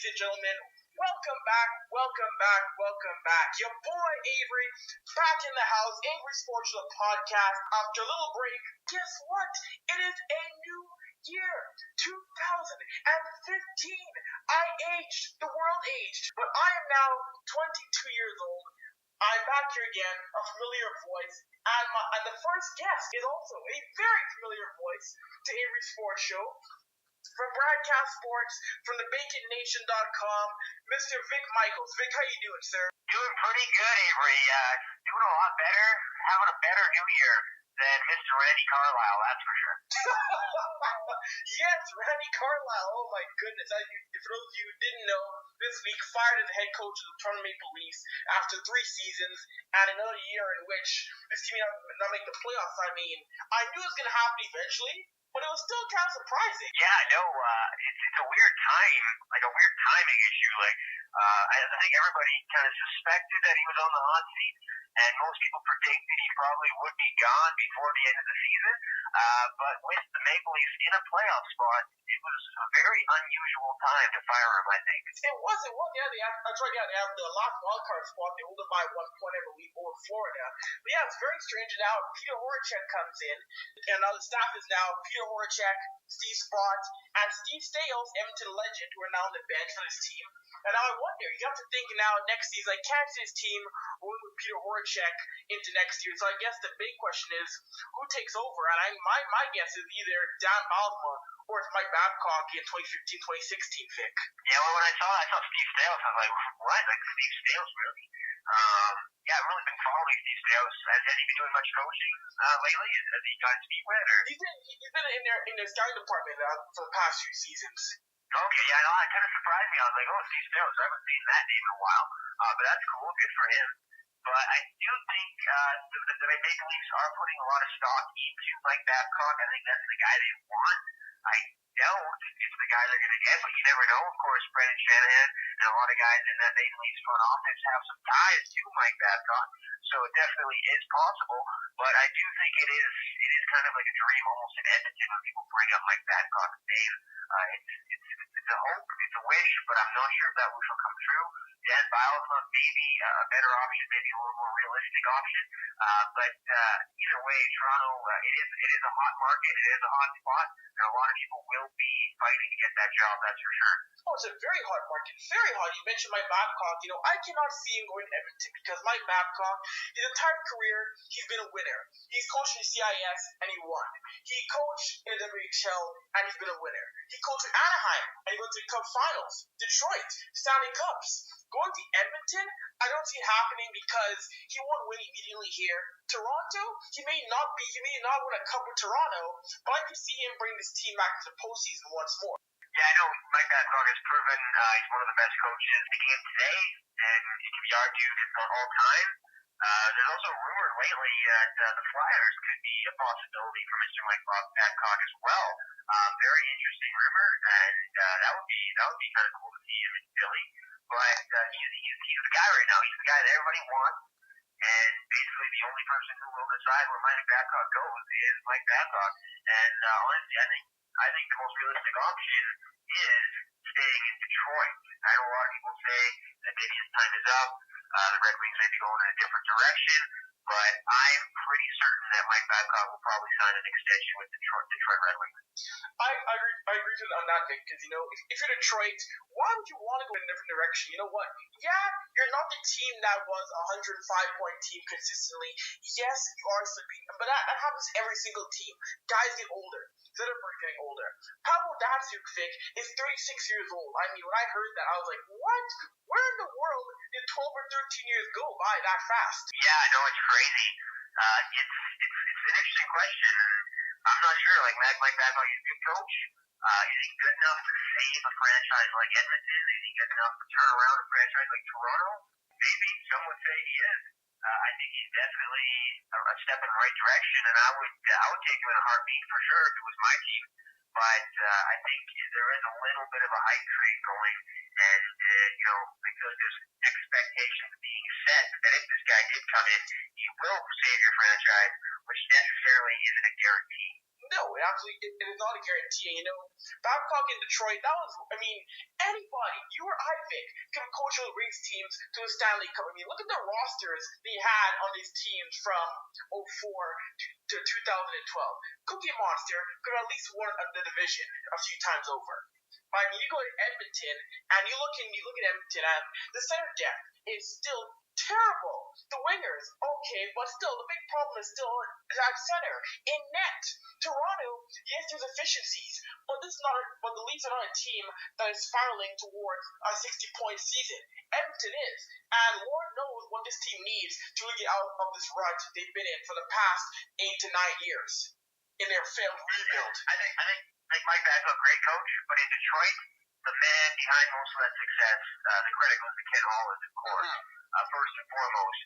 and gentlemen, welcome back, welcome back, welcome back. Your boy Avry, back in the house, Avry Sports Podcast. After a little break, guess what? It is a new year, 2015. I aged, the world aged, but I am now 22 years old. I'm back here again, a familiar voice, and the first guest is also a very familiar voice to Avry Sports Show. From Bradcast Sports, from theBaconNation.com, Mr. Vic Michaels. Vic, how you doing, sir? Doing pretty good, Avry. Doing a lot better, having a better new year than Mr. Randy Carlisle, that's for sure. Yes, Randy Carlisle. Oh my goodness. For those of you who didn't know, this week fired as the head coach of the Toronto Maple Leafs after 3 seasons and another year in which this team not make the playoffs. I mean, I knew it was going to happen eventually, but it was still kind of surprising. Yeah, no, it's a weird time, like a weird timing issue. I think everybody kind of suspected that he was on the hot seat, and most people predicted he probably would be gone before the end of the season. But with the Maple Leafs in a playoff spot, it was a very unusual time to fire him, I think. It was. Yeah, that's right. Yeah, they have the last wildcard spot. They hold it by 1 point, I believe, over Florida. But yeah, it's very strange. Now Peter Horachek comes in, and now the staff is now Peter Horachek, Steve Sprott, and Steve Stales, Edmonton legend, who are now on the bench for this team. And now I wonder, you have to think now next season, I can't see this team going with Peter Horachek into next year. So I guess the big question is, who takes over? And my guess is either Dan Balsma or it's Mike Babcock in 2015-2016, Vic. Yeah, well, when I saw Steve Stales, I was like, what? Like, Steve Stales, really? Yeah, I've really been following Steve Stales. Has he been doing much coaching lately? Has he got his feet wet? Or? He's been in their scouting department for the past few seasons. Okay, yeah, no, it kind of surprised me. I was like, oh, Steve Stales, I haven't seen that name in a while. But that's cool, good for him. But I do think the Maple Leafs are putting a lot of stock into Mike Babcock. I think that's the guy they want. I doubt it's the guy they're going to get, but you never know. Of course, Brendan Shanahan and a lot of guys in that Maple Leafs front office have some ties to Mike Babcock, so it definitely is possible. But I do think it is kind of like a dream almost in Edmonton when people bring up Mike Babcock's name. It's a hope, it's a wish, but I'm not sure if that wish will come true. Dan Bilesma maybe a better option, maybe a little more realistic option. But either way, Toronto, it is a hot market, it is a hot spot, and a lot of people will be fighting to get that job, that's for sure. Oh, it's a very hot market, very hot. You mentioned Mike Babcock. I cannot see him going to Edmonton because Mike Babcock, his entire career, he's been a winner. He's coached in the CIS and he won. He coached in the WHL and he's been a winner. He coached in Anaheim and he went to the Cup Finals. Detroit, Stanley Cups. Going to Edmonton, I don't see it happening because he won't win immediately here. Toronto, he may not win a cup with Toronto, but I could see him bring this team back to the postseason once more. Yeah, I know Mike Babcock has proven he's one of the best coaches in the game today, and it can be argued it's not all time. There's also rumored lately that the Flyers could be a possibility for Mr. Mike Babcock as well. Very interesting rumor, and that would be kind of cool to see him in Philly. But he's the guy right now. He's the guy that everybody wants, and basically the only person who will decide where Mike Babcock goes is Mike Babcock. And honestly, I think the most realistic option is staying in Detroit. I know a lot of people say that maybe his time is up. The Red Wings may be going in a different direction, but I'm pretty certain that Mike Babcock will probably sign an extension with Detroit Red Wings. I agree with you on that, Vic, because, if you're Detroit, why would you want to go in a different direction? You know what? Yeah, you're not the team that was a 105-point team consistently. Yes, you are slipping, but that happens to every single team. Guys get older. Zetterberg getting older. Pavel Datsyuk, Vic, is 36 years old. I mean, when I heard that, I was like, what? Where in the world did 12 or 13 years go by that fast? Yeah, I know, it's crazy. It's an interesting question. I'm not sure. Like, Mike Babcock is a good coach. Is he good enough to save a franchise like Edmonton? Is he good enough to turn around a franchise like Toronto? Maybe. Some would say he is. I think he's definitely a step in the right direction, and I would take him in a heartbeat for sure if it was my team. But I think there is a little bit of a hype train going, and I feel like there's expectations being set that if this guy did come in, he will save your franchise, which necessarily isn't a guarantee. No, it is not a guarantee. You know, Babcock in Detroit, that was, I mean, anybody, you or I, Vic, can coach these teams to a Stanley Cup. I mean, look at the rosters they had on these teams from '04 to 2012. Cookie Monster could have at least won the division a few times over. But I mean, you go to Edmonton, and you look at Edmonton, and the center depth is still terrible. The wingers, okay, but still, the big problem is still at center. In net, Toronto, yes, there's efficiencies, but but the Leafs are not a team that is spiraling towards a 60-point season. Edmonton is, and Lord knows what this team needs to really get out of this rut they've been in for the past 8 to 9 years in their failed rebuild. I think Mike Babcock, great coach, but in Detroit, the man behind most of that success, the credit goes to Ken Holland, of course, first and foremost.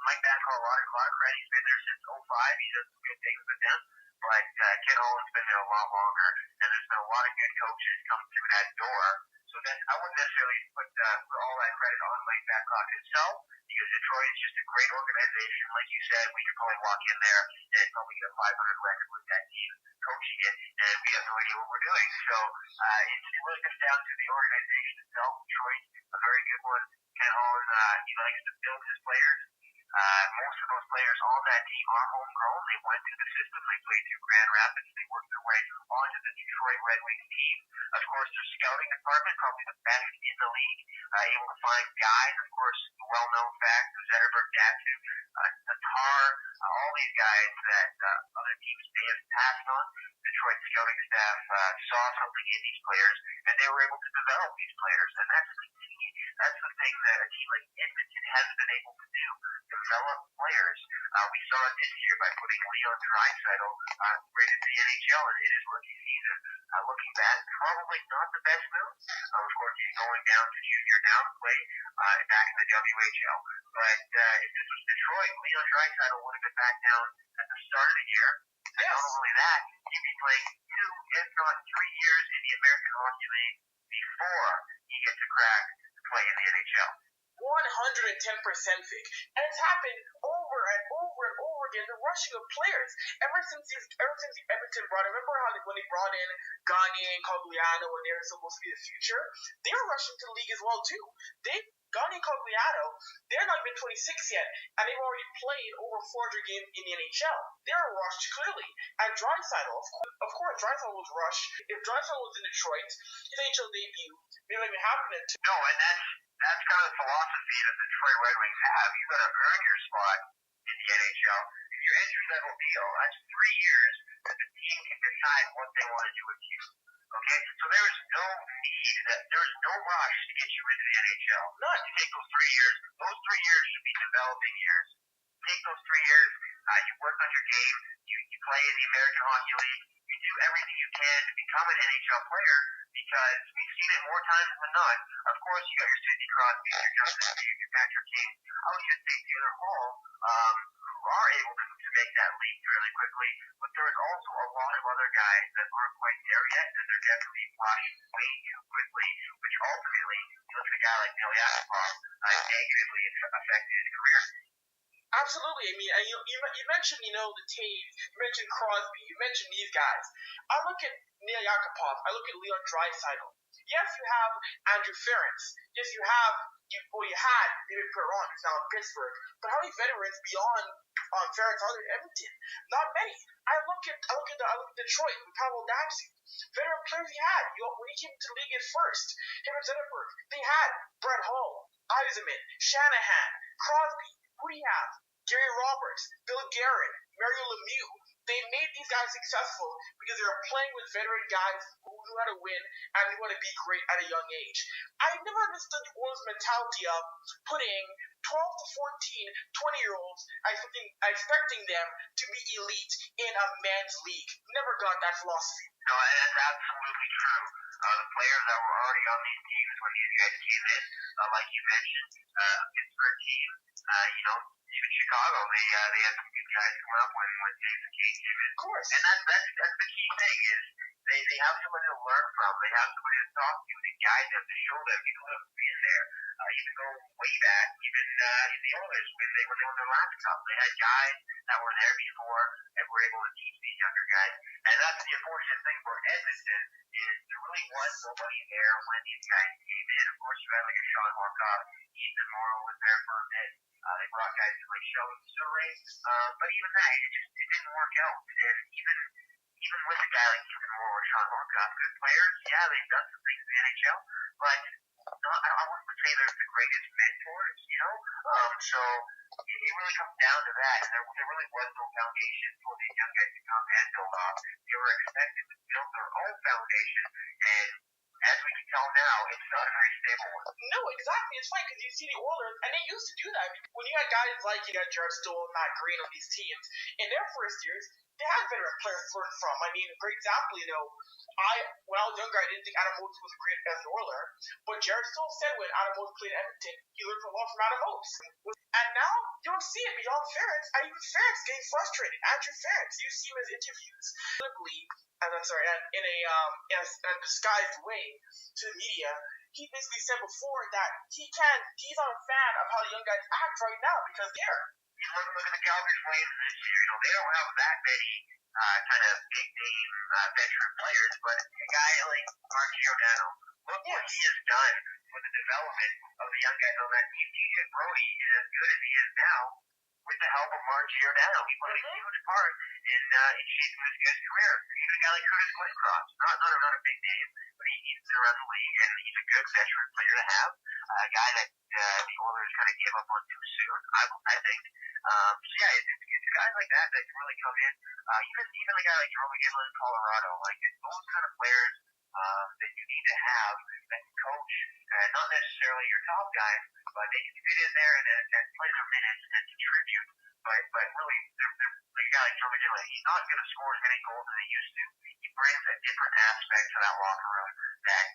Mike Babcock, a lot of credit. He's been there since '05. He does some good things with them, but Ken Holland's been there a lot longer, and there's been a lot of good coaches come through that door. So I wouldn't necessarily put all that credit on Mike Babcock himself, because Detroit is just a great organization. Like you said, we could probably walk in there and probably get a 500 record with that team coaching it, and we have no idea what we're doing. So it really comes down to the organization itself. Detroit, a very good one. Ken Holland, he likes to build his players. Most of those players on that team are homegrown. They went through the system. They played through Grand Rapids. They worked their way onto the Detroit Red Wings team. Of course, their scouting department, probably the best in the league, able to find guys. Of course, the well-known fact, Zetterberg, Datsu, Tatar, all these guys that other teams may have passed on. Detroit scouting staff saw something in these players, and they were able to develop these players. And that's the key. That's the thing that a team like Edmonton hasn't been able to do, develop players. We saw it this year by putting Leon Draisaitl right into the NHL in his rookie season. Looking back, probably not the best move. Of course, he's going down to junior now to play back in the WHL. But if this was Detroit, Leon Draisaitl would have been back down at the start of the year. And not only that, he'd be playing 2, if not 3 years in the American Hockey League before he gets a crack to play in the NHL. 110%, Vic. And it's happened over and over and over again, the rushing of players. Ever since Edmonton brought, remember how when they brought in Gagne and Cogliano when they were supposed to be the future? They were rushing to the league as well, too. Gagne and Cogliano, they're not even 26 yet, and they've already played over 400 games in the NHL. They're rushed, clearly. And Draisaitl, of course, Draisaitl was rushed. If Draisaitl was in Detroit, his NHL debut may not even happen until... No, and that's kind of the philosophy that the Detroit Red Wings have. You've got to earn your spot in the NHL. If your entry-level deal, that's 3 years that the team can decide what they want to do with you. Okay? So there's no rush to get you into the NHL. None. You take those 3 years. Those 3 years should be developing years. Take those 3 years, you work on your game, you play in the American Hockey League, you do everything you can to become an NHL player, because we've seen it more times than not. Of course, you got your Sidney Crosby, your Justin Reeves, your Patrick King. I'll even say Taylor Hall, who are able to make that leap fairly quickly, but there is also a lot of other guys that aren't quite there yet, and they're definitely flashed way too quickly, which ultimately, you look at a guy like Neil Yakupov, negatively affected his career. Absolutely. I mean, you mentioned, the Taves, you mentioned Crosby, you mentioned these guys. I look at Neil Yakupov, I look at Leon Draisaitl. Yes, you have Andrew Ference. Yes, you had David Perron, who's now in Pittsburgh. But how many veterans beyond Ference are there in Edmonton? Not many. I look at Detroit with Pavel Datsyuk. Veteran players he had. When he came to the league at first, him and Zetterberg, they had Brett Hull, Eisenman, Shanahan, Crosby. Who do you have? Gary Roberts, Bill Guerin, Mario Lemieux. They made these guys successful because they were playing with veteran guys who knew how to win and knew how to be great at a young age. I never understood the Oilers' mentality of putting 12 to 14, 20-year-olds, expecting them to be elite in a men's league. Never got that philosophy. No, that's absolutely true. The players that were already on these teams when these guys came in, like you mentioned, a Pittsburgh team, even Chicago, they had some good guys come up when Jason Kane came in. Of course. And that's the key thing is they have somebody to learn from. They have somebody to talk to guide them, to show them, look, been there. You can go way back, even in the Oilers when they won their last cup. They had guys that were there before and were able to teach these younger guys. And that's the unfortunate thing for Edmonton is there really was nobody there when these guys came in. Of course, you had like a Sean Horcock, Ethan Morrow was there for a bit. They brought guys like Sheldon Surrey, but even that, it didn't work out. And even with a guy like Ethan Moore or Sean Horcock, good players, yeah, they've done some things in the NHL, but I wouldn't say they're the greatest mentors, you know? So it really comes down to that, and there really was no foundation for these young guys to come and build off. They were expected to build their own foundation, and as we can tell now, it's not a very stable one. No, exactly. It's funny because you see the Oilers, and they used to do that. When you had guys like you got Jared Stoll, Matt Green on these teams, in their first years, they had veteran players to learn from. I mean, a great example, when I was younger, I didn't think Adam Oates was great as an Oiler, but Jared Stoll said when Adam Oates played at Edmonton, he learned a lot from Adam Oates. And now, you don't see it beyond Ferentz, and even Ferentz getting frustrated. Andrew Ferentz, you see him in interviews, in a disguised way to the media. He basically said before that he's not a fan of how the young guys act right now because they're. Look at the Calgary Flames this year. They don't have that many kind of big name veteran players, but a guy like Mark Giordano, look what he has done for the development of the young guys on that team. TJ Brody is as good as he is now with the help of Mark Giordano. He played a huge part in shaping this guy's career. Even a guy like Curtis Glencross, not a big name, but he's been around the league, and he's a good veteran player to have. A guy that the Oilers kind of gave up on too soon, I think. So yeah, it's guys like that can really come in. Even a guy like Jerome McGinley in Colorado, like it's those kind of players that you need to have that can coach, not necessarily your top guys, but they can fit in there and play their minutes and contribute. But really, they're like a guy like Jerome McGinley, he's not going to score as many goals as he used to. He brings a different aspect to that locker room that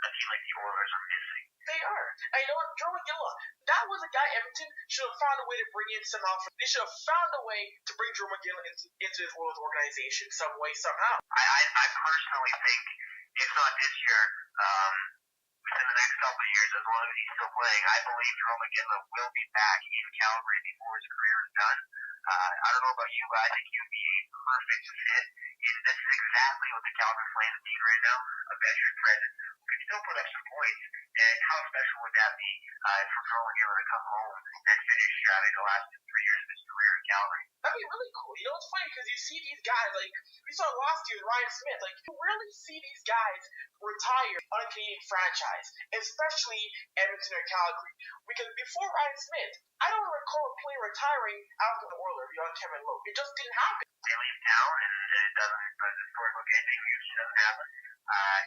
a team like the Oilers are missing. They are. And you know what? Joe McGill, that was a guy Edmonton should have found a way to bring in somehow. They should have found a way to bring Joe McGill into his Oilers organization some way, somehow. I personally think, if not this year, within the next couple of years, as long as he's still playing, I believe Jerome McGinley will be back in Calgary before his career is done. I don't know about you, but I think he would be a perfect fit. This is exactly what the Calgary Flames need right now, a veteran presence who can still put up some points. And how special would that be for Jerome McGinley to come home and finish the last 3 years of his career in Calgary? That'd be really cool. You know, it's funny because you see these guys, like, we saw last year with Ryan Smith, like, you rarely see these guys retire on a Canadian franchise, especially Edmonton or Calgary. Because before Ryan Smith, I don't recall a player retiring after the Oilers beyond Kevin Lowe. It just didn't happen. They leave town, and it doesn't, but the storybook ending usually doesn't happen.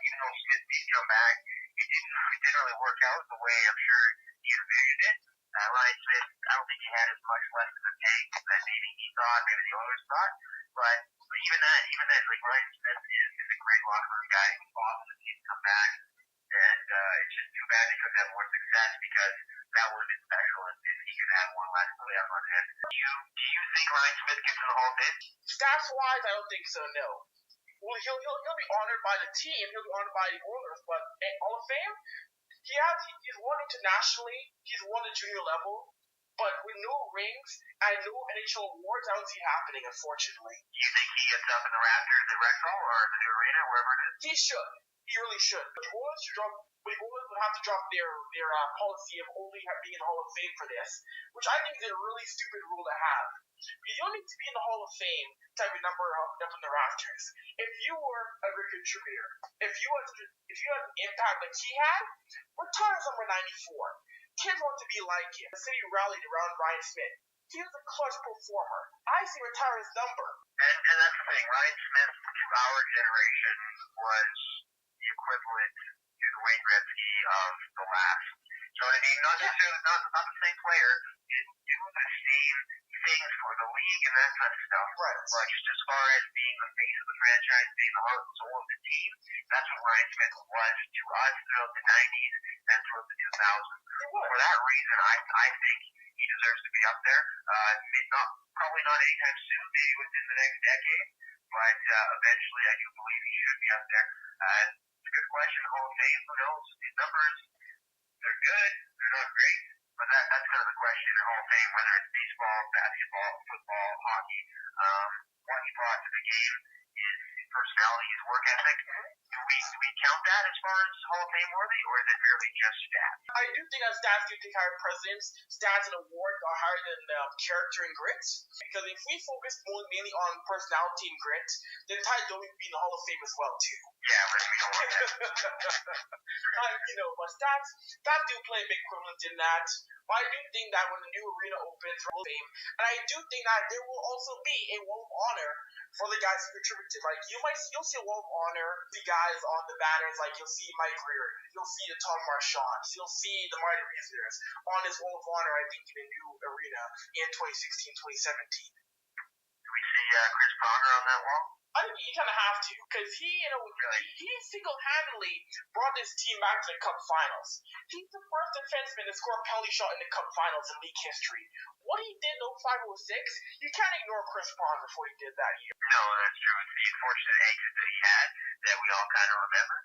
Even though Smith did come back, it didn't really work out the way I'm sure he envisioned it. Ryan Smith, I don't think he had as much left in the tank that maybe he thought, maybe the Oilers thought. But even then, like Ryan Smith is a great locker room guy. He's awesome to see him come back. And it's just too bad he couldn't have more success because that would have been special if he could have one last playoff on him. Do you think Ryan Smith gets in the Hall of Fame? Stats wise, I don't think so, no. Well, he'll be honored by the team, he'll be honored by the Oilers, but Hall of Fame? He's won internationally, he's won the junior level, but with no rings and no NHL awards, I don't see it happening, unfortunately. Do you think he gets up in the Raptors, the Red Bull, or the new arena, wherever it is? He should. He really should. But the Oilers would have to drop their policy of only being in the Hall of Fame for this, which I think is a really stupid rule to have. You don't need to be in the Hall of Fame to have your number up in the rafters. If you were a good contributor, if you had an impact like he had, retire number 94. Kids want to be like him. The city rallied around Ryan Smith. He was a clutch performer. I see retire his number. And that's the thing. Ryan Smith, to our generation, was the equivalent to the Wayne Gretzky of the last. So I mean, not necessarily not the same player, didn't do the same things for the league and that kind of stuff. Right. But just as far as being the face of the franchise, being the heart and soul of the team, that's what Ryan Smith was to us throughout the 90s and throughout the 2000s. For that reason, I think he deserves to be up there. Probably not anytime soon, maybe within the next decade, but eventually I do believe he should be up there. It's a good question. Hall of Fame, who knows? His numbers They're good. They're not great. But that's kind of the question in Hall of Fame, whether it's baseball, basketball, football, hockey. What he brought to the game is his personality, his work ethic. Do we count that as far as Hall of Fame worthy, or is it really just stats? I do think that stats do take higher precedence. Stats and awards are higher than character and grit. Because if we focus more mainly on personality and grit, then Ty Domi would be in the Hall of Fame as well too. Yeah, but we don't want that. But stats do play a big equivalent in that. But I do think that when the new arena opens for Hall of Fame, and I do think that there will also be a wall of honor for the guys who contributed. Like you'll see a wall of honor, the guys on the banners, like you'll see Mike Rear, you'll see the Tom Marchand, you'll see the Marty Reisers on this wall of honor, I think, in the new arena in 2016-2017. Do we see Chris Pronger on that wall? I think you kind of have to, because he single-handedly brought this team back to the Cup Finals. He's the first defenseman to score a penalty shot in the Cup Finals in league history. What he did in 05-06, you can't ignore Chris Pronger for what he did that year. No, that's true. It's the unfortunate exit that he had that we all kind of remember.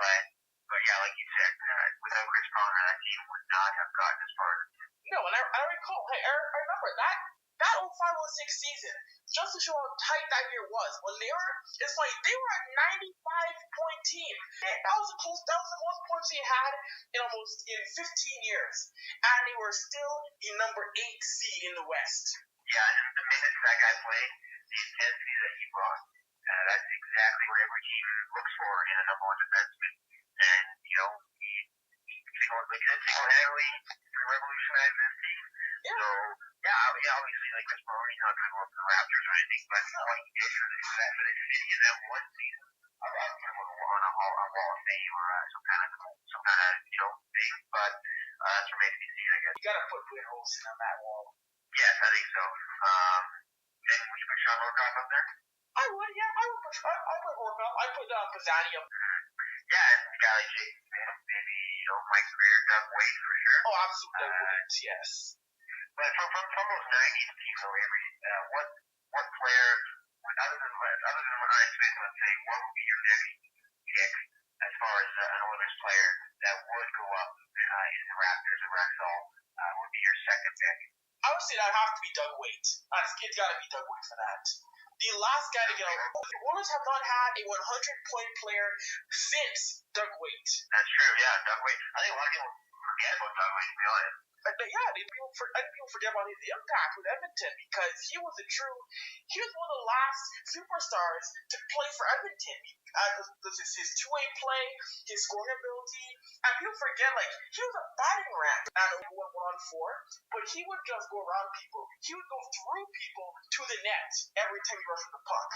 But yeah, like you said, without Chris Pronger, that team would not have gotten as far. No, and I recall, I remember that 05-06 season, just to show how tight that year was, they were a 95-point team. That was the most points they had in 15 years, and they were still the number 8 seed in the West. Yeah, and the minutes that guy played, the intensity that he brought, that's exactly what every team looks for in a number one defenseman. And he single-handedly revolutionized this team. Yeah. So obviously, like Chris Pronger, he's not going to go up to the Raptors or anything, but what he did for the city in that one season, I would put him on a Wall of Fame or some kind of thing. But that's remains to be seen, I guess. You got to put Wayne Olsen on that wall. Yes, I think so. And would you put Sean Horcoff up there? I would, yeah. I would put Horcoff. I put Pizzani up. Yeah, and a guy like Jake Smith, maybe Mike Greer, Doug Wade for sure. Oh, absolutely, yes. But from those 90s teams, Avery, what player, other than Ryan Smith, let's say, what would be your next pick as far as an Oilers player that would go up in the Raptors or Rexall? Would be your second pick? I would say that would have to be Doug Wade. It's got to be Doug Wade for that. The last guy to get on. The Oilers have not had a 100-point player since Doug Wade. That's true, yeah, Doug Wade. I think a lot of people forget about Doug Wade, to be honest. People forget about his impact with Edmonton because he was one of the last superstars to play for Edmonton. His two-way play, his scoring ability, and people forget he was a batting ram. I don't know what went on for, but he would just go around people. He would go through people to the net every time he rushed the puck.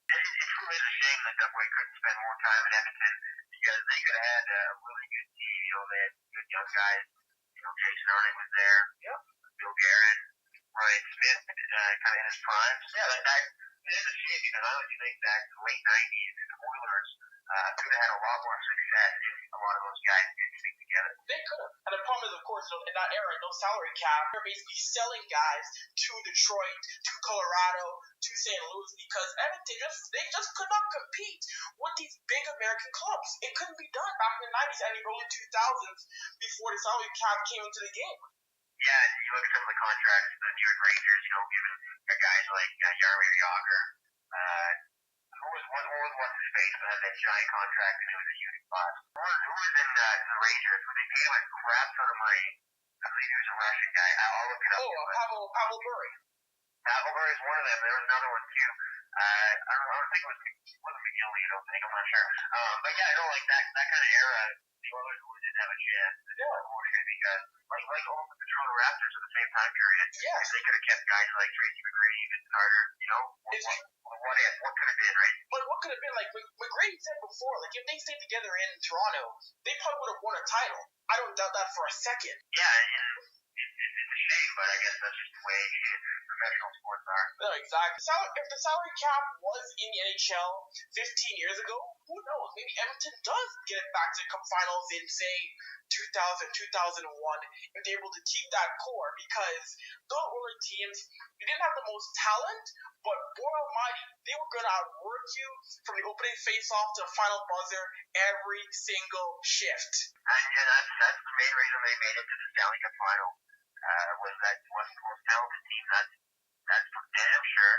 It's really a shame that Doug Wade couldn't spend more time in Edmonton because they could have had a really good team. They had good young guys. Jason Arnott was there. Yep. Bill Guerin, Ryan Smith, kind of in his prime. Yeah, that is a shame because I honestly think that the late 90s, the Oilers could have had a lot more success if a lot of those guys didn't stick together. They could have. And the problem is, of course, in that era, no salary cap. They're basically selling guys to Detroit, to Colorado, to St. Louis because Edmonton they just could not compete with these big American clubs. It couldn't be done back in the 90s and the early 2000s before the salary cap came into the game. Yeah, and you look at some of the contracts, the New York Rangers, giving guys like Jaromir Jagr, who was what's his face that had that giant contract and it was a huge cost. Who was in the Rangers? But they paid him a crap ton of money. I believe he was a Russian guy. I'll look it up. Pavel Bure. Pavel Bure is one of them. There was another one too. I don't think it wasn't McGillney. I don't think. I'm not sure. But yeah, like that kind of era, the Oilers really didn't have a chance. Unfortunately, because like all the Toronto Raptors at the same time period, yes, they could have kept guys like Tracy McGrady, Vince Carter. What could have been, right? But what could have been, like McGrady said before, if they stayed together in Toronto, they probably would have won a title. I don't doubt that for a second. Yeah, and it's a shame insane, but I guess that's just the way professional sports are. No, exactly. So if the salary cap was in the NHL 15 years ago, who knows? Maybe Edmonton does get it back to come finals in, say, 2000, 2001, if they're able to keep that core, because those early teams, they didn't have the most talent, but boy almighty, they were going to outwork you from the opening face-off to the final buzzer every single shift. And that's the main reason they made it to the Stanley Cup final, was that it wasn't the most talented team. That's for damn sure.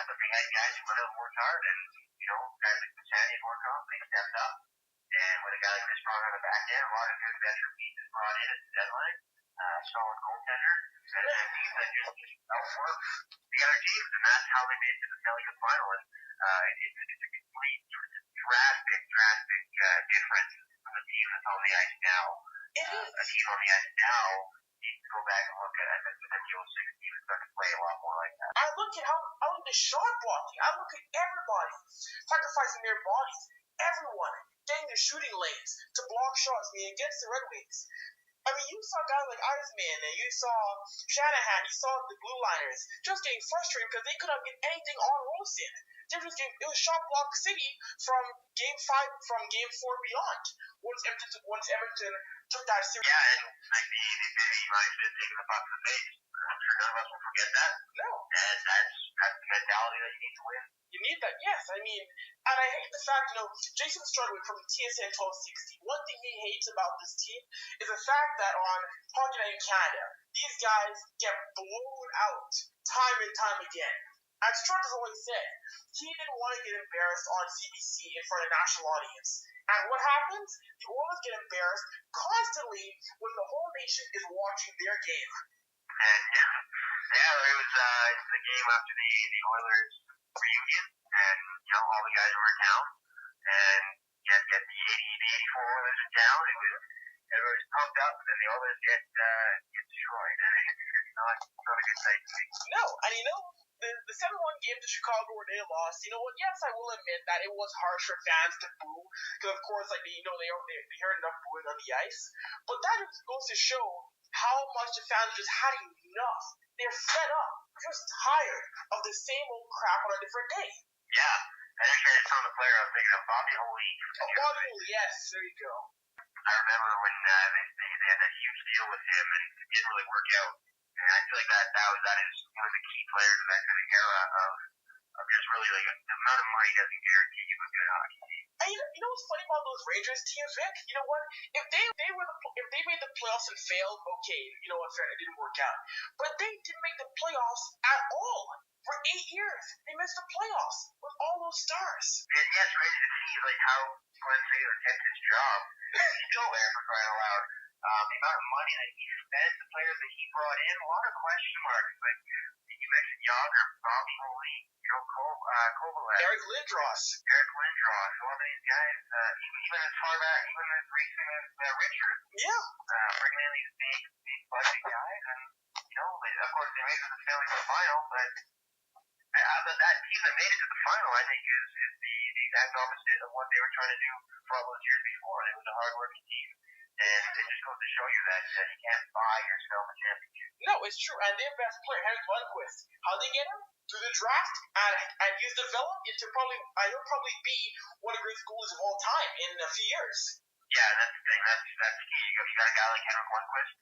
But they had guys who went out and worked hard, and, guys like Battaglia worked on, they stepped up. And with a guy like Chris Pronger on the back end, a lot of good veteran pieces brought in at the deadline, solid goaltender, and a team that just outworked the other teams, and that's how they made it to the Stanley Cup final. And it's a complete drastic difference from the team that's on the ice now. A team on the ice now needs to go back and look at the 06 team and start to play a lot more like that. I look at the shot blocking. I look at everybody sacrificing their bodies. Everyone getting the shooting lanes to block shots against the Red Wings. I mean, you saw guys like Eisman, and you saw Shanahan, you saw the Blue Liners just getting frustrated because they couldn't get anything on Rosen. It was shot block city from Game 5, from Game 4 beyond. Once Edmonton took that series. Yeah, and like the Vinny mindset taking the puck to the face. I'm sure none of us will forget that. No. And that's the mentality that you need to win. You need that, yes. I mean, and I hate the fact, Jason Strudwick from TSN 1260, one thing he hates about this team is the fact that on Hockey Night in Canada, these guys get blown out time and time again. And Strud has always said he didn't want to get embarrassed on CBC in front of a national audience. And what happens? The Oilers get embarrassed constantly when the whole nation is watching their game. And it was the game after the Oilers reunion, and all the guys were in town, and get the 84 Oilers in town. Everybody's pumped up, and then the Oilers get destroyed. It's not a good sight to see. No, and the 7-1 game to Chicago where they lost, yes, I will admit that it was harsh for fans to boo, because of course, they heard enough booing on the ice, but that just goes to show how much the fans just had enough. They're fed up, just tired of the same old crap on a different day. Yeah, and actually I saw the player, I was thinking of Bobby Holy. Bobby Holy, yes, there you go. I remember when they had that huge deal with him, and it didn't really work out. And I feel like that was one of the key players of that kind of era of just really like the amount of money doesn't guarantee you a good hockey team. And you know what's funny about those Rangers teams, Vic? You know what? If they made the playoffs and failed, okay, it didn't work out. But they didn't make the playoffs at all. For 8 years, they missed the playoffs with all those stars. And yeah, it's crazy to see like how Glenn Taylor kept his job. He's still there, for crying out loud. The amount of money that he spent, the players that he brought in, a lot of question marks. Like you mentioned, Yager, Bobby Holy, Kovalev, Eric Lindros, a lot of these guys, even as far back, even as recent as Richard. Yeah. Bringing in these big budget guys, and of course they made it to the Stanley Cup final, but that team that made it to the final, I think, is the exact opposite of what they were trying to do for all those years before. It was a hard-working team, and it just goes to show you that you can't buy yourself a championship. No, it's true. And their best player, Henrik Lundqvist, how they get him? Through the draft, and he's developed into he'll probably be one of the greatest goalies of all time in a few years. Yeah, that's the thing. That's key. You got a guy like Henrik Lundqvist.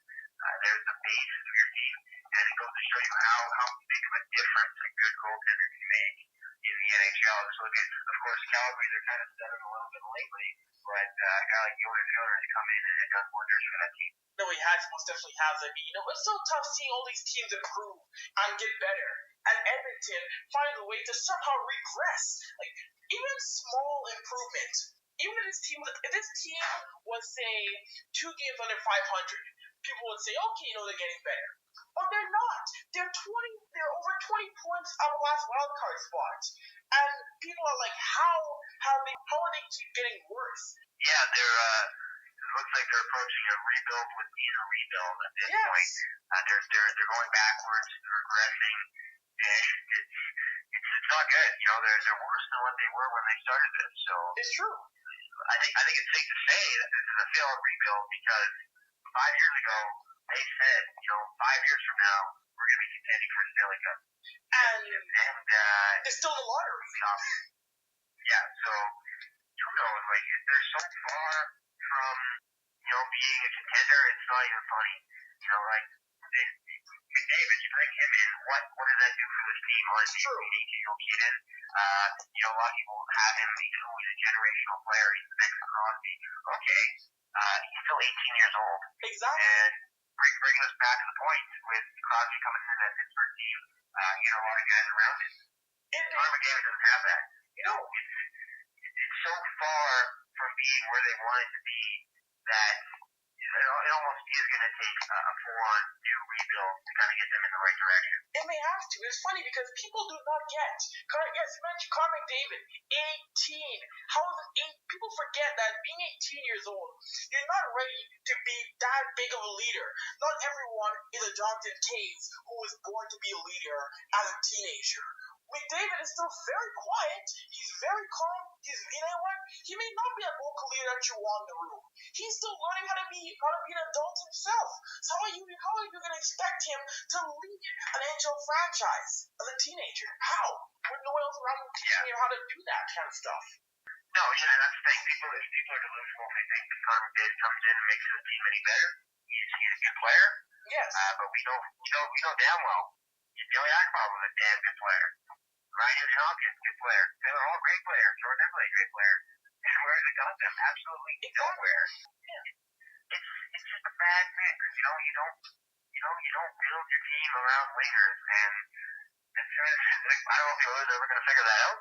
There's the basis of your team, and it goes to show you how big of a difference a good goaltender can make in the NHL. Just look at, of course, Calgary. They're kind of stuttering a little bit lately, but a guy like Yoder has come in and done wonders for that team. No, he has, most definitely has. I mean, it's so tough seeing all these teams improve and get better, and Edmonton find a way to somehow regress. Like, even small improvement. Even if this team was, say, 2 games under 500, people would say, okay, they're getting better. But they're not. They're over 20 points out of the last wildcard spot. And people are like, how are they keep getting worse? Yeah, it looks like they're approaching a rebuild within a rebuild at this point. They're going backwards, they're regressing, and it's not good. They're worse than what they were when they started this. So it's true. I think it's safe to say that this is a failed rebuild, because 5 years ago they said, 5 years from now, we're going to be contending for a Stanley Cup. And It's still in the lottery. Yeah, so who knows? Like, they're so far from, being a contender, it's not even funny. Like, McDavid, you bring him in, what does that do for this team? Or is he an 18-year-old kid in? A lot of people have him, he's a generational player, he's the next Crosby. Okay, he's still 18 years old. Exactly. And bringing us back to the point with Crosby coming in that Pittsburgh team, a lot of guys around him. Connor McDavid doesn't have that. It's so far from being where they want it to be that it almost is going to take a full-on new rebuild to kind of get them in the right direction. It may have to. It's funny because people do not get. Yes, you mentioned Connor McDavid, 18. How is it 8? People forget that being 18 years old, you're not ready to be that big of a leader. Not everyone is a Jonathan Toews who was born to be a leader as a teenager. McDavid is still very quiet. He's very calm. You know what? He may not be a vocal leader that you want in the room. He's still learning how to be an adult himself. So how are you going to expect him to lead an NHL franchise as a teenager? How? With no one else around him teaching him how to do that kind of stuff. No, that's the thing. People are delusional. They think that Connor McDavid comes in and makes the team any better. He's a good player. Yes. But we know damn well. Billy Akpov was a damn good player. Ryan Hawkins, good player. They were all great players. Jordan Eberle, great player. And where has it got them? Absolutely nowhere. Yeah. It's just a bad mix. You don't build your team around wingers, and I don't know if the Oilers are ever going to figure that out.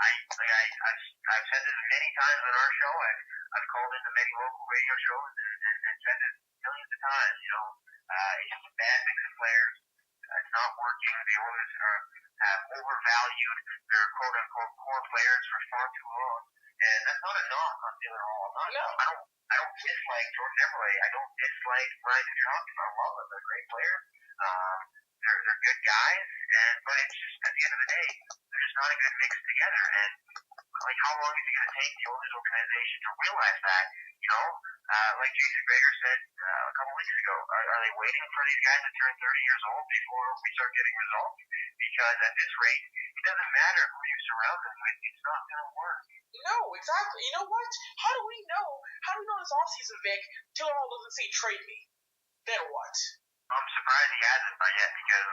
I've said this many times on our show. I've called into many local radio shows and said this millions of times. It's just a bad mix of players. It's not working. The Oilers have overvalued their quote-unquote core players for far too long, and that's not a knock on Taylor Hall. I don't dislike Jordan Eberle. I don't dislike Ryan Hawkins. I love them. They're great players. They're good guys, but it's just at the end of the day, they're just not a good mix together. And like, how long is it going to take the Oilers organization to realize that? Like Jason Greger said a couple weeks ago, are they waiting for these guys to turn 30 years old before we start getting results? Because at this rate, it doesn't matter who you surround them with, it's not going to work. No, exactly. You know what? How do we know this offseason, Vic, Taylor Hall doesn't say trade me? Then what? I'm surprised he hasn't by yet, because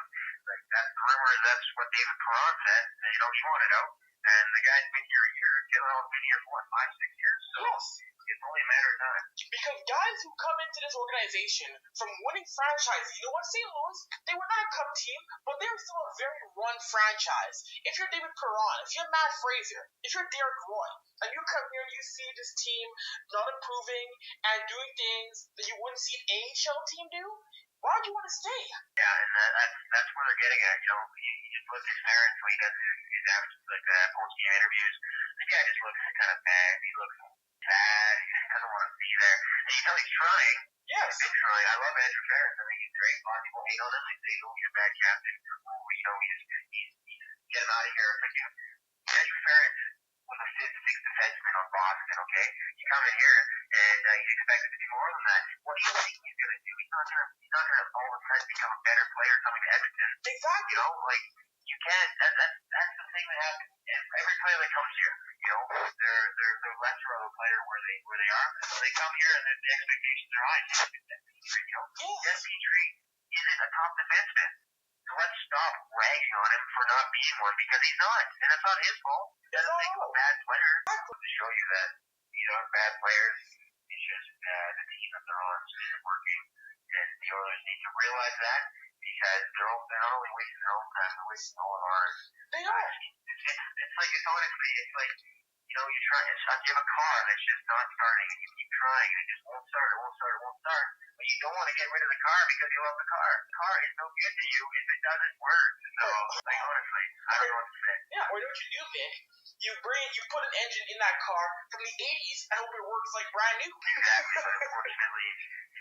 that's the rumor is that's what David Perron said. He wanted out, and the guy's been here a year. Taylor Hall's been here for what, 5-6 years? So yes. It's only a matter of time. Because guys who come into this organization from winning franchises, St. Louis, they were not a cup team, but they were still a very run franchise. If you're David Perron, if you're Matt Fraser, if you're Derek Roy, and you come here and you see this team not improving and doing things that you wouldn't see an AHL team do, why would you want to stay? Yeah, and that's where they're getting at. You just look at Aaron when he does his post-game interviews. The guy just looks kind of bad. He looks sad. He just doesn't want to be there. And he's trying. Yes. He's been trying. I love Andrew Ferris. I think he's great. A lot of people hate on him. They say, he's a bad captain. Get him out of here. Andrew Ferris was a sixth defenseman on Boston, okay? You come in here, and he's expected to do more than that. What do you think he's going to do? He's not going to all of a sudden become a better player coming to Edmonton. Exactly. You can't. That's the thing that happens. Every player that comes here, they're lesser of a player where they are. So they come here and the expectations are high. Jeff Petrie isn't a top defenseman. So let's stop ragging on him for not being one, because he's not, and it's not his fault. He doesn't make him a bad player. To show you that these aren't bad players, it's just the team that they're on isn't working, and the Oilers need to realize that, because they're not only wasting their own time, they're wasting all of ours. They are. It's honestly, you try. You have a car that's just not starting, and you keep trying, and it just won't start. But you don't want to get rid of the car because you love the car. The car is no good to you if it doesn't work. So, honestly, I don't know what to say. Yeah, or what you do, Vic, you put an engine in that car from the 80s and hope it works like brand new. Exactly, but unfortunately,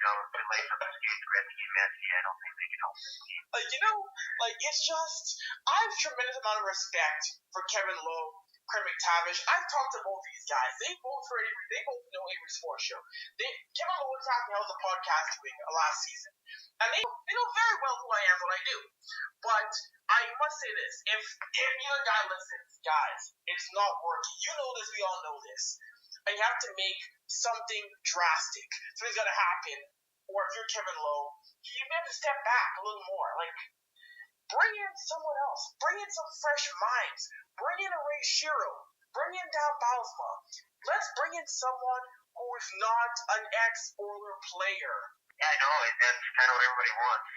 the late from the skates, Gretzky and Messy, I don't think they can help this team. It's just, I have a tremendous amount of respect for Kevin Lowe Craig McTavish. I've talked to both these guys. They both know Avery's sports show. Kevin Lowe and Zach held a podcast doing last season, and they know very well who I am, what I do. But I must say this: if either guy listens, guys, it's not working. You know this. We all know this. And you have to make something drastic. Something's got to happen. Or if you're Kevin Lowe, you may have to step back a little more. Like, bring in someone else. Bring in some fresh minds. Bring in a Ray Shiro. Bring in Dan Bausma. Let's bring in someone who is not an ex-Oiler player. Yeah, I know. That's kind of what everybody wants.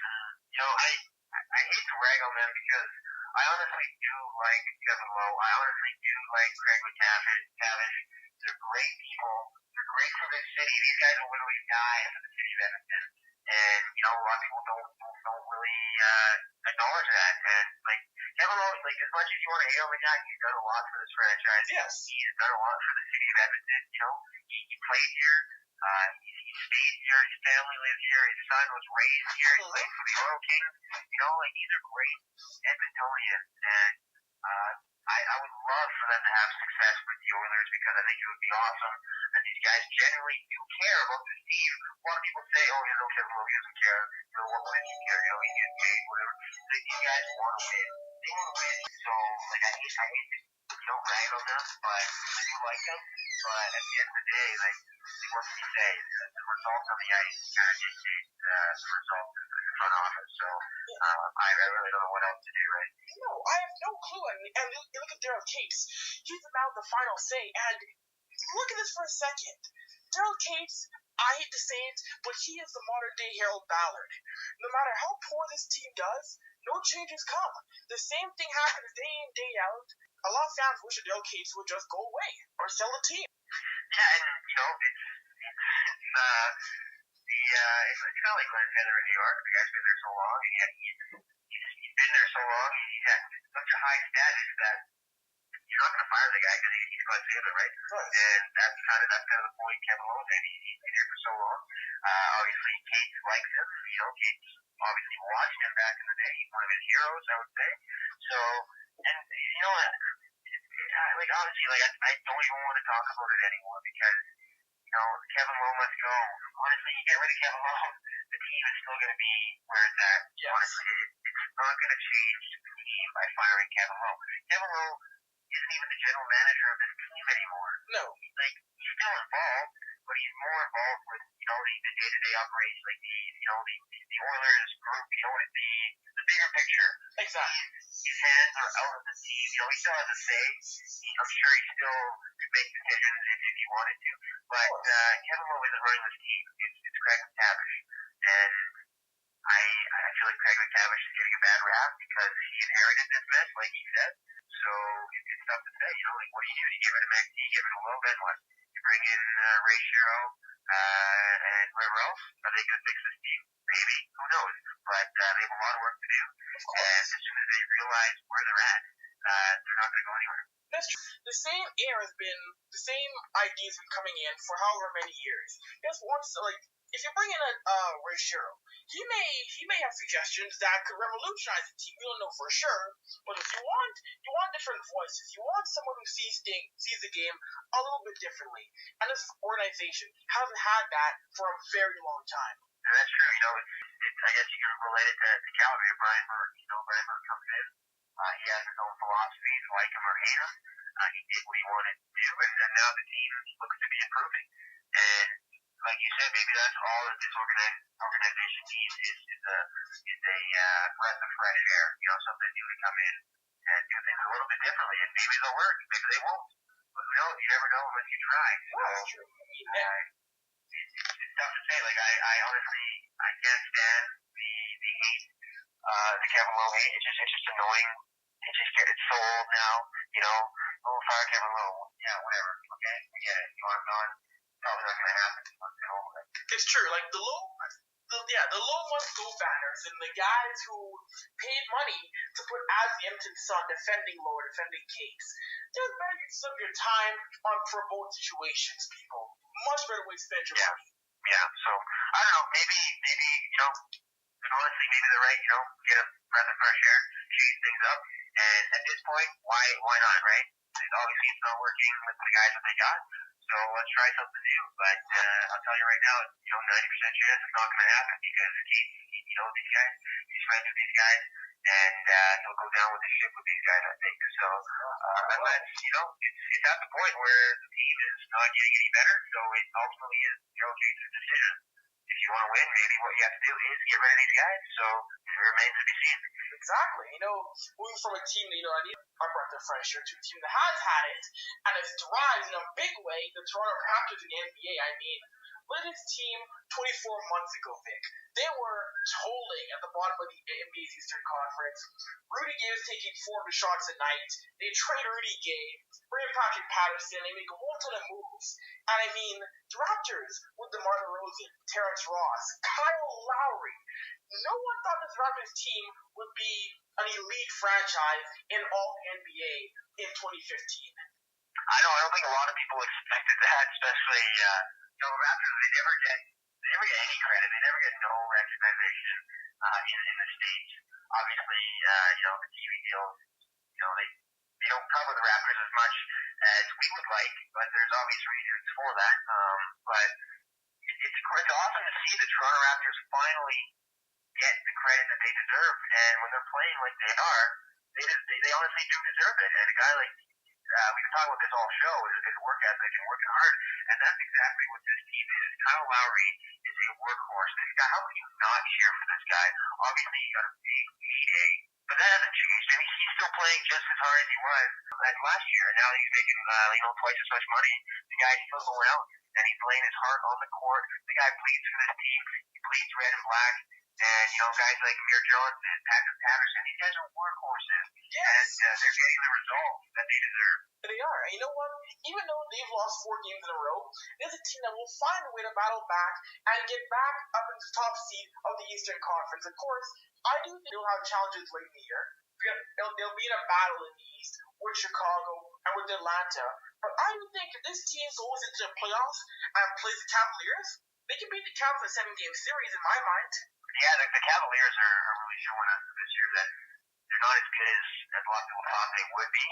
I hate to rag on them because I honestly do like Kevin Lowe. I honestly do like Craig McTavish. They're great people. They're great for this city. These guys will literally die for the city of Edmonton. And, a lot of people don't really acknowledge that. And, Kevin Lowe, as much as you want to hail the guy, he's done a lot for this franchise. Yes. He's done a lot for the city of Edmonton. He played here. He stayed here. His family lives here. His son was raised here. He played for the Oil Kings. These are great Edmontonians. And I would love for them to have success with the Oilers because I think it would be awesome. And these guys genuinely do care about this team. A lot of people say, Kevin Lowe doesn't care. What does he care? He gets paid, whatever. These guys want to win. They want to win. So, I hate to, rag on them, but I do like them. But at the end of the day, what can you say? The results on the ice kind of dictate the results in the front office. So, I really don't know what else to do, right? No, I have no clue. And look at Daryl Cates. He's about the final say. And look at this for a second. Daryl Cates, I hate to say it, but he is the modern-day Harold Ballard. No matter how poor this team does, no changes come. The same thing happens day in, day out. A lot of fans wish that Daryl Cates would just go away or sell the team. Yeah, and, it's kind of like Glenn Heather in New York. The guy's been there so long, and yet he's been there so long, and he's had such a high status that you're not going to fire the guy because he's Glenn Heather, right? And that's kind of the point Kevin Lowe's in. He's been here for so long. Obviously, Kate likes him. Kate obviously watched him back in the day. He's one of his heroes, I would say. So, and honestly, I don't even want to talk about it anymore because Kevin Lowe must go. Honestly, you get rid of Kevin Lowe, the team is still going to be where it's at. Yes. Honestly, it's not going to change the team by firing Kevin Lowe. Kevin Lowe isn't even the general manager of this team anymore. No. He's still involved, but he's more involved with, the day-to-day operations, the Oilers group, the bigger picture. Exactly. His hands are out of the team. He still has a say. I'm sure he still could make decisions if he wanted to. But Kevin Lowe isn't running this team. It's Craig McTavish. And I feel like Craig McTavish is getting a bad rap because he inherited this mess, like he said. So it's tough to say. What do? You get rid of McT, get rid of Lowe, then what? You bring in Ray Shiro and whoever else. Are they going to fix this team? Maybe. Who knows? But they have a lot of work to do. And as soon as they realize where they're at, they're not going to go anywhere. That's true. The same ideas been coming in for however many years. Just once, if you bring in a Ray Shiro, he may have suggestions that could revolutionize the team. We don't know for sure, but if you want different voices. You want someone who sees the game a little bit differently. And this organization hasn't had that for a very long time. And that's true. I guess you can relate it to Calgary. Brian Burke. Brian Burke comes in. He has his own philosophies, like him or hate him. He did what he wanted to do, and now the team looks to be improving. And like you said, maybe that's all that this organization needs is a breath of fresh air. Something new to come in and do things a little bit differently. And maybe they'll work. Maybe they won't. But who knows? You never know unless you try. So, it's tough to say. I honestly, I can't stand the hate, the Kevin Lowe hate. It's just annoying. It's so old now. Fire Kevin Lowe. Yeah, whatever. Okay, we get it. You want him gone? Probably not going to happen. It's true. The low must-go banners and the guys who paid money to put as the Edmonton Sun defending Lowe, defending Cates. There's better use of your time for both situations, people. Much better way to spend your money. Yeah, so, I don't know, maybe, honestly, maybe they're right, get a breath of fresh air, change things up, and at this point, why not, right? obviously it's not working with the guys that they got. So let's try something new. But I'll tell you right now, 90% chance it's not going to happen because he knows these guys. He's friends with these guys, and he'll go down with the ship with these guys, I think. So unless it's at the point where the team is not getting any better, so it ultimately is Gerald Jason's decision. If you want to win, maybe what you have to do is get rid of these guys. So it remains to be seen. Exactly. Moving from a team that, I need our breath of fresh air to a team that has had it and has thrived in a big way, the Toronto Raptors in the NBA. I mean, look at this team 24 months ago, Vic. They were tolling at the bottom of the NBA's Eastern Conference. Rudy Gay was taking 400 shots a night. They trade Rudy Gay, bring in Patrick Patterson. They make a whole ton of moves. And I mean, the Raptors with DeMar DeRozan, Terrence Ross, Kyle Lowry. No one thought this Raptors team would be an elite franchise in all NBA in 2015. I don't think a lot of people expected that, especially Raptors. They never get any credit. They never get no recognition in the States. Obviously, the TV deals, they don't cover the Raptors as much as we would like, but there's obvious reasons for that. But it's awesome to see the Toronto Raptors finally get the credit that they deserve, and when they're playing like they are, they honestly do deserve it. And a guy like we can talk about this all show is work ethic and working hard, and that's exactly what this team is. Kyle Lowry is a workhorse. This guy, how can you not cheer for this guy? Obviously, he got a big payday, but that hasn't changed. I mean, he's still playing just as hard as he was last year, and now he's making twice as much money. The guy's still going out, and he's laying his heart on the court. The guy bleeds for this team. He bleeds red and black. And, guys like Amir Johnson, Patrick Patterson, these guys are workhorses. Yes. And they're getting the results that they deserve. They are. And you know what? Even though they've lost 4 games in a row, there's a team that will find a way to battle back and get back up into the top seed of the Eastern Conference. Of course, I do think they'll have challenges late in the year. They'll be in a battle in the East with Chicago and with Atlanta. But I do think if this team goes into the playoffs and plays the Cavaliers, they can beat the Cavs in a 7-game series in my mind. Yeah, the Cavaliers are really showing us this year that they're not as good as a lot of people thought they would be.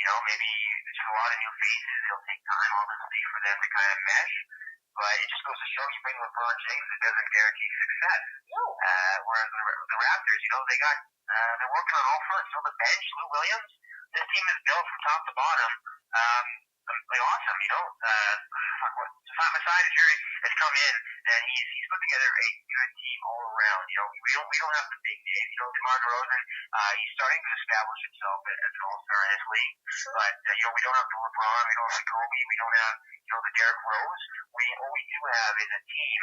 Maybe there's a lot of new faces. It'll take time, obviously, for them to kind of mesh. But it just goes to show you bring LeBron James, it doesn't guarantee success. No. Whereas the Raptors, they're working on all fronts. The bench, Lou Williams, this team is built from top to bottom. Awesome, Masai Ujiri has come in, and he's put together a good team all around. We don't have the big names. DeMar DeRozan, he's starting to establish himself as an all-star in his league. Sure. But we don't have the LeBron, we don't have the Kobe, we don't have the Derrick Rose. What we do have is a team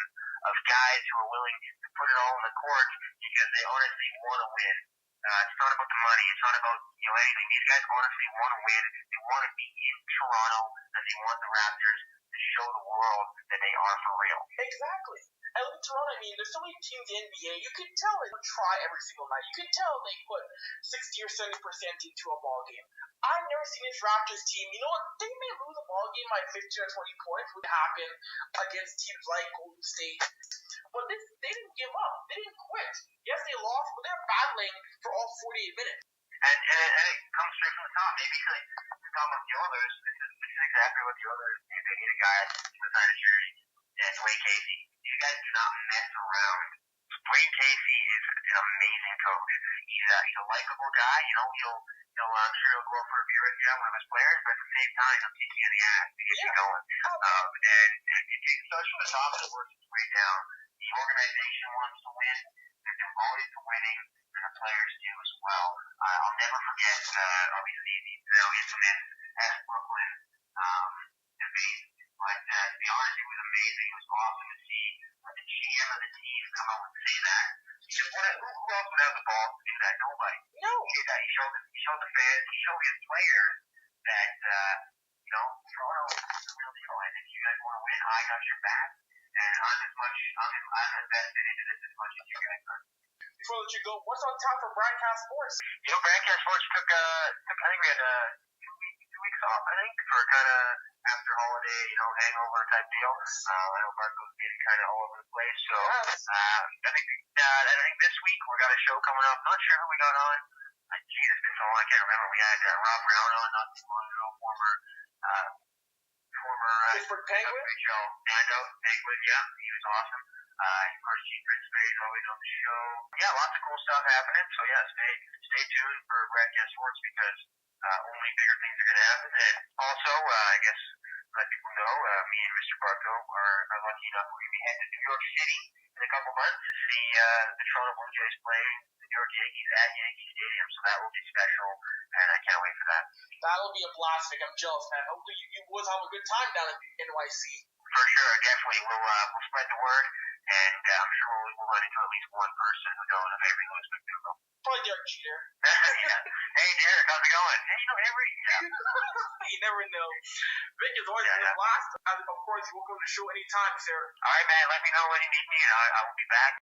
of guys who are willing to put it all on the court because they honestly want to win. It's not about the money. It's not about anything. These guys honestly want to win. They want to be in Toronto, and they want the Raptors to show the world that they are for real. Exactly. And with Toronto, there's so many teams in the NBA, you can tell they try every single night. You can tell they put 60 or 70% into a ball game. I've never seen this Raptors team. You know what? They may lose a ball game by 15 or 20 points, would happen against teams like Golden State. But they didn't give up. They didn't quit. Yes, they lost, but they're battling for all 48 minutes. And it comes straight from the top. Maybe the top of the others, this is exactly what the others do. They need a guy beside a jury and Dwayne Casey. These guys do not mess around. Dwayne Casey is an amazing coach. He's a likable guy. I'm sure he'll go out for a beer with one of his players, but at the same time, he'll kick you in the ass to get you going. And it starts from the top and it works its way down. The organization wants to win. They're devoted to winning, and the players do as well. I'll never forget, obviously, the infamous Brooklyn debate. But to be honest, it was amazing. It was awesome to see the GM of the team come out and say that. Who else would have the balls to do that? Nobody. No. He did that. He showed the fans, he showed his players that, Toronto is the real deal. And if you guys want to win, I got your back. And I'm invested into this as much as you guys are. Before I let you go, what's on top for Bradcast Sports? Bradcast Sports took I think we had 2 weeks off, I think, for kind of after holiday, hangover type deal. I know Marco's getting kind of all over the place, so I think this week we got a show coming up. Not sure who we got on. It's been so I can't remember. We had Rob Brown on not too long ago, former Pittsburgh Penguin. NHL standout Penguin. Yeah, he was awesome. Of course, Chief Prince is always on the show. Yeah, lots of cool stuff happening. So yeah, stay tuned for Bradcast Sports because only bigger things are going to happen. And also, I guess let people know, me and Mr. Barco are lucky enough we're going to be heading to New York City in a couple months to see the Toronto Blue Jays play the New York Yankees at Yankee Stadium. So that will be special, and I can't wait for that. That'll be a blast. Like, I'm jealous, man. Hopefully you boys have a good time down in NYC. For sure, definitely. We'll spread the word, and I'm sure we'll run into at least one person who knows of Avry Lewis-McDougall. Probably Derek Jeter. Yeah. Hey, Derek, how's it going? Hey, you know Avry? Yeah. You never know. Vic, it's always been a blast. Of course, you're welcome to the show anytime, sir. All right, man. Let me know when you need me, and I will be back.